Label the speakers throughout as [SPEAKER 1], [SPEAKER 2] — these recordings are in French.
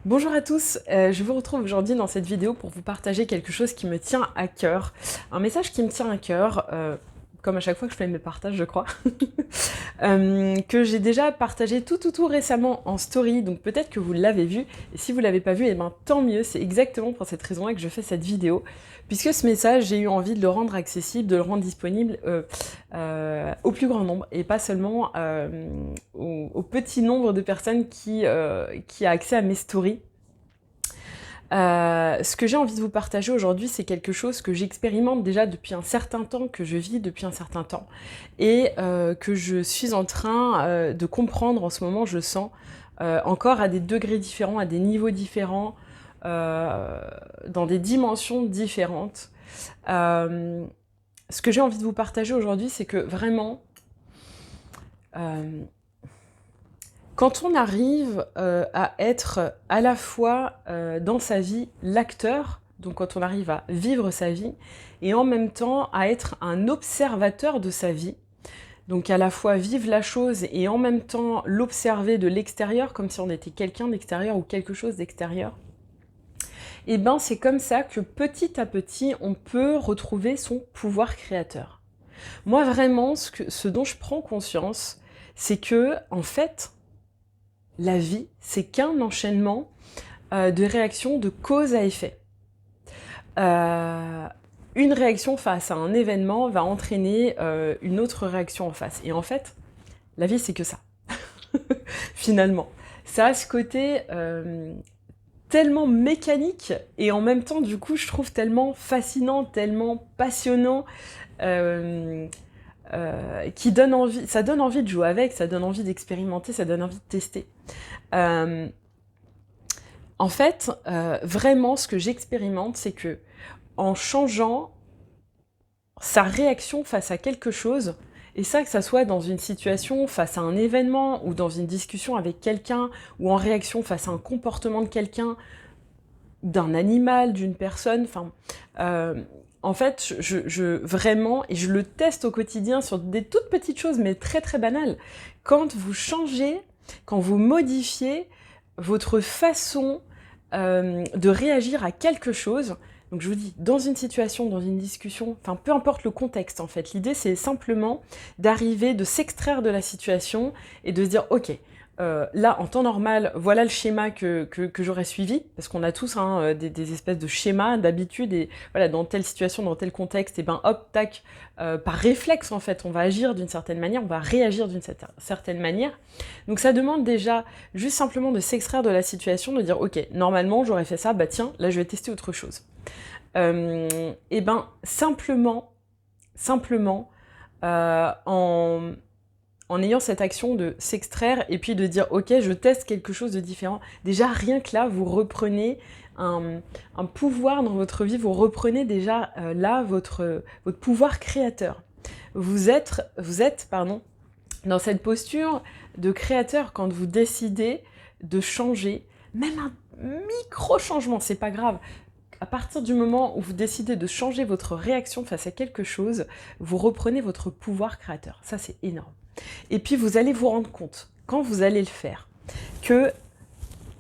[SPEAKER 1] Bonjour à tous, je vous retrouve aujourd'hui dans cette vidéo pour vous partager quelque chose qui me tient à cœur. Un message qui me tient à cœur, comme à chaque fois que je fais mes partages je crois, que j'ai déjà partagé tout récemment en story, donc peut-être que vous l'avez vu, et si vous l'avez pas vu, et ben tant mieux, c'est exactement pour cette raison-là que je fais cette vidéo, puisque ce message, j'ai eu envie de le rendre accessible, de le rendre disponible au plus grand nombre, et pas seulement au petit nombre de personnes qui a accès à mes stories. Ce que j'ai envie de vous partager aujourd'hui, c'est quelque chose que j'expérimente déjà depuis un certain temps, que je vis depuis un certain temps, et que je suis en train de comprendre en ce moment, je sens, encore à des degrés différents, à des niveaux différents, dans des dimensions différentes. Ce que j'ai envie de vous partager aujourd'hui, c'est que vraiment, quand on arrive à être à la fois dans sa vie l'acteur, donc quand on arrive à vivre sa vie, et en même temps à être un observateur de sa vie, donc à la fois vivre la chose et en même temps l'observer de l'extérieur, comme si on était quelqu'un d'extérieur ou quelque chose d'extérieur, et ben c'est comme ça que petit à petit on peut retrouver son pouvoir créateur. Moi vraiment, ce dont je prends conscience, c'est que en fait, la vie, c'est qu'un enchaînement de réactions de cause à effet. Une réaction face à un événement va entraîner une autre réaction en face. Et en fait, la vie, c'est que ça, finalement. Ça a ce côté tellement mécanique et en même temps, du coup, je trouve tellement fascinant, tellement passionnant, qui donne envie, ça donne envie de jouer avec, ça donne envie d'expérimenter, ça donne envie de tester. En fait, vraiment, ce que j'expérimente, c'est que en changeant sa réaction face à quelque chose, et ça, que ça soit dans une situation, face à un événement, ou dans une discussion avec quelqu'un, ou en réaction face à un comportement de quelqu'un, d'un animal, d'une personne, enfin... en fait, vraiment, et je le teste au quotidien sur des toutes petites choses, mais très banales, quand vous changez, quand vous modifiez votre façon de réagir à quelque chose, donc je vous dis, dans une situation, dans une discussion, enfin peu importe le contexte en fait, l'idée c'est simplement d'arriver, de s'extraire de la situation et de se dire ok, là en temps normal, voilà le schéma que j'aurais suivi, parce qu'on a tous des espèces de schémas, d'habitudes, et voilà, dans telle situation, dans tel contexte, et ben hop, tac, par réflexe en fait, on va agir d'une certaine manière, on va réagir d'une certaine manière. Donc ça demande déjà juste simplement de s'extraire de la situation, de dire ok, normalement j'aurais fait ça, bah tiens, là je vais tester autre chose. Et ben simplement, en ayant cette action de s'extraire et puis de dire ok, je teste quelque chose de différent, déjà rien que là vous reprenez un pouvoir dans votre vie, vous reprenez déjà là votre pouvoir créateur. Vous êtes dans cette posture de créateur quand vous décidez de changer, même un micro-changement, c'est pas grave. À partir du moment où vous décidez de changer votre réaction face à quelque chose, vous reprenez votre pouvoir créateur. Ça, c'est énorme. Et puis, vous allez vous rendre compte, quand vous allez le faire, que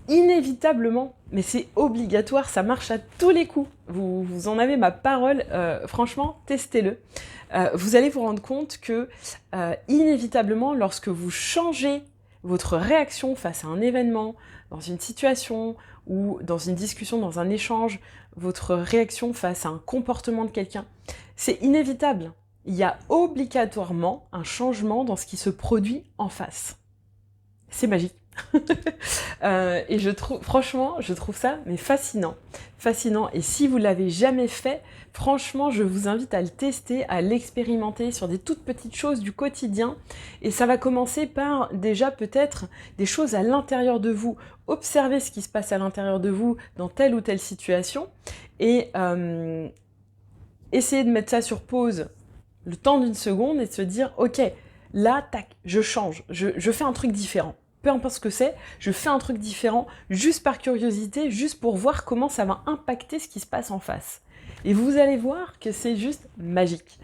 [SPEAKER 1] inévitablement, mais c'est obligatoire, ça marche à tous les coups, vous en avez ma parole, franchement, testez-le. Vous allez vous rendre compte que, inévitablement, lorsque vous changez votre réaction face à un événement, dans une situation, ou dans une discussion, dans un échange, votre réaction face à un comportement de quelqu'un, c'est inévitable. Il y a obligatoirement un changement dans ce qui se produit en face. C'est magique. Et franchement, je trouve ça mais fascinant. Et si vous l'avez jamais fait, franchement, je vous invite à le tester, à l'expérimenter sur des toutes petites choses du quotidien. Et ça va commencer par déjà peut-être des choses à l'intérieur de vous. Observez ce qui se passe à l'intérieur de vous dans telle ou telle situation et essayez de mettre ça sur pause le temps d'une seconde et de se dire ok, là, tac, je change, je fais un truc différent. Peu importe ce que c'est, je fais un truc différent, juste par curiosité, juste pour voir comment ça va impacter ce qui se passe en face. Et vous allez voir que c'est juste magique.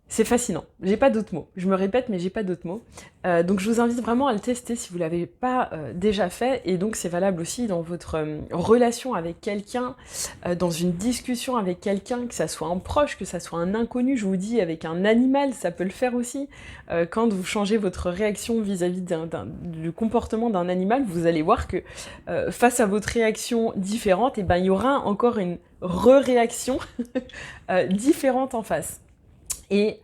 [SPEAKER 1] C'est fascinant, j'ai pas d'autres mots. Je me répète, mais j'ai pas d'autres mots. Donc je vous invite vraiment à le tester si vous l'avez pas déjà fait, et donc c'est valable aussi dans votre relation avec quelqu'un, dans une discussion avec quelqu'un, que ça soit un proche, que ça soit un inconnu, je vous dis, avec un animal, ça peut le faire aussi. Quand vous changez votre réaction vis-à-vis du comportement d'un animal, vous allez voir que face à votre réaction différente, et ben, il y aura encore une re-réaction différente en face. Et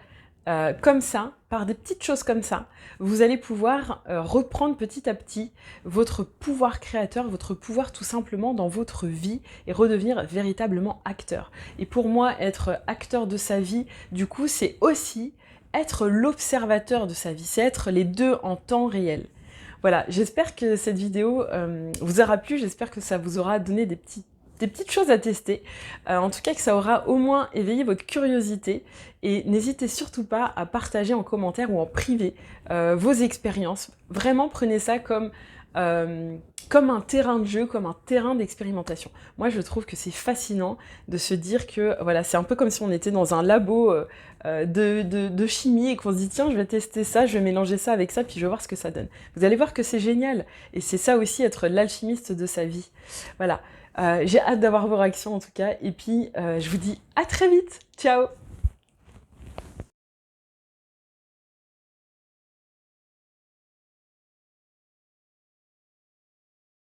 [SPEAKER 1] comme ça, par des petites choses comme ça, vous allez pouvoir reprendre petit à petit votre pouvoir créateur, votre pouvoir tout simplement dans votre vie et redevenir véritablement acteur. Et pour moi, être acteur de sa vie, du coup, c'est aussi être l'observateur de sa vie, c'est être les deux en temps réel. Voilà, j'espère que cette vidéo vous aura plu, j'espère que ça vous aura donné des petites choses à tester, en tout cas que ça aura au moins éveillé votre curiosité, et n'hésitez surtout pas à partager en commentaire ou en privé vos expériences. Vraiment prenez ça comme un terrain de jeu, comme un terrain d'expérimentation. Moi je trouve que c'est fascinant de se dire que voilà, c'est un peu comme si on était dans un labo de chimie et qu'on se dit tiens je vais tester ça, je vais mélanger ça avec ça puis je vais voir ce que ça donne. Vous allez voir que c'est génial, et c'est ça aussi être l'alchimiste de sa vie. Voilà. J'ai hâte d'avoir vos réactions en tout cas, et puis je vous dis à très vite, ciao!